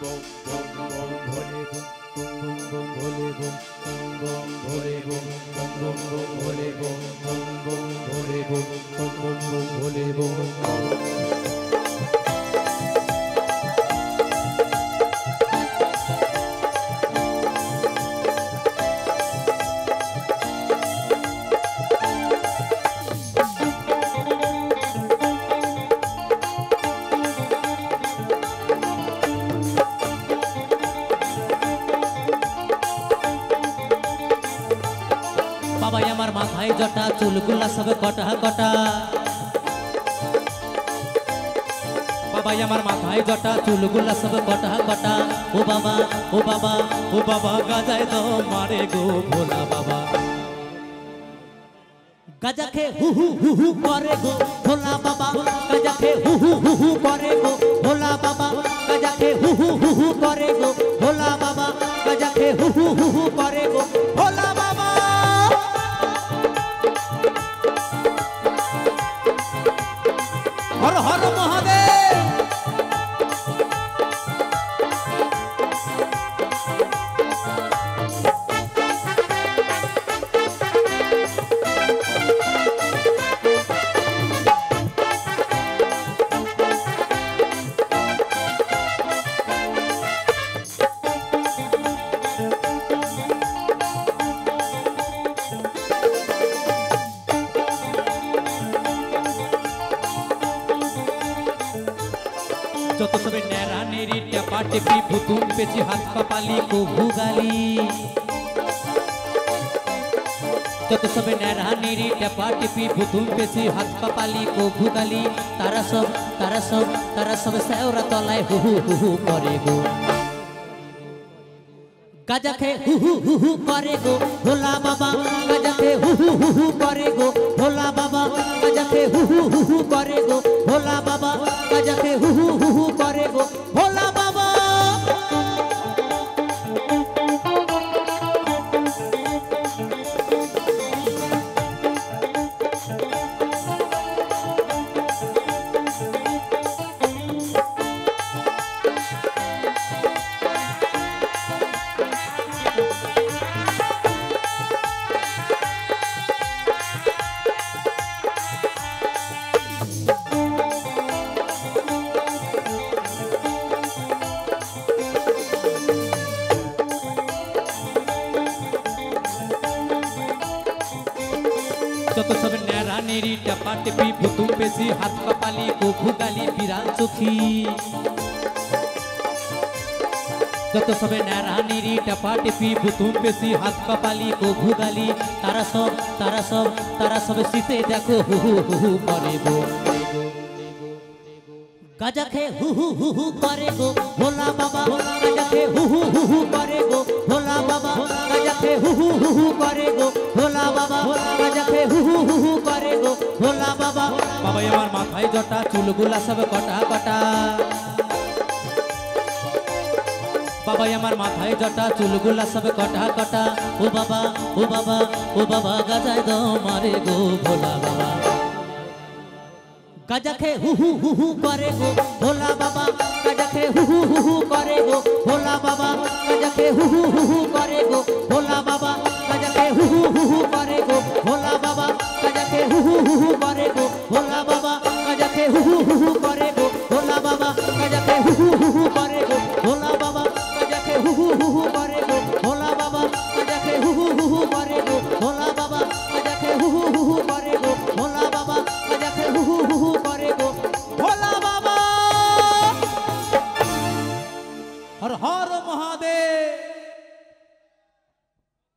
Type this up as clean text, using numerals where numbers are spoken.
bom bom bom भोले bom bom bom भोले bom bom भोले bom bom bom भोले bom bom भोले bom bom भोले bom बाबा आमार माथाय जटा चुलगुला सब कटा कटा बाबा आमार माथाय जटा चुलगुला सब कटा कटा ओ बाबा ओ बाबा ओ बाबा गाजाय दो मारे गो भोला बाबा गाजा खे हु हु करे गो भोला बाबा गाजा खे हु करे गो भोला बाबा गाजा खे हु करे गो भोला बाबा गाजा खे हु करे गो भोला बाबा हर हर महादेव যত সবে নেরা নেরি টেপা টেপি ভুতুম পেছি হাত কপালি কভু গালি যত সবে নেরা নেরি টেপা টেপি ভুতুম পেছি হাত কপালি কভু গালি তারা সব সেওরা তলায় হু হু করে গো গাজা খে হু করে গো ভোলা বাবা গাজা খে হু করে গো ভোলা বাবা গাজা খে হু করে গো ভোলা বাবা গাজা খে হু করে গো ভোলা বাবা যত সব নেরা নেরি টেপা টেপি ভুতুম পেছি হাত কপালি কভু গালি বিরান চোখি যত সবে নেরা নেরি টেপা টেপি ভুতুম পেছি হাত কপালি কভু গালি তারা সব শীতে দেখো হু করে গো গাজা খে হু করে গো ভোলা বাবা গাজা খে হু করে গো ভোলা বাবা গাজা খে হু করে গো ভোলা বাবা গাজা খে হু করে গো ভোলা বাবা বাবা আমার মাথায় জটা চুলগুলা সব কটা কটা বাবা আমার মাথায় জটা চুলগুলা সব কটা কটা ও বাবা ও বাবা ও বাবা গাজায় দো মারে গো ভোলা বাবা গাজা খে হু করে গো ভোলা বাবা গাজা খে হু করে গো ভোলা বাবা গাজা খে হু করে গো ভোলা বাবা গাজা খে হু করে গো ভোলা বাবা গাজা খে হু করে গো ভোলা বাবা গাজা খে হু করে গো ভোলা বাবা গাজা খে হু করে গো ভোলা বাবা গাজা খে হু করে গো ভোলা বাবা গাজা খে হু করে গো ভোলা বাবা গাজা খে হু করে গো ভোলা বাবা গাজা খে হু করে গো ভোলা বাবা হর হর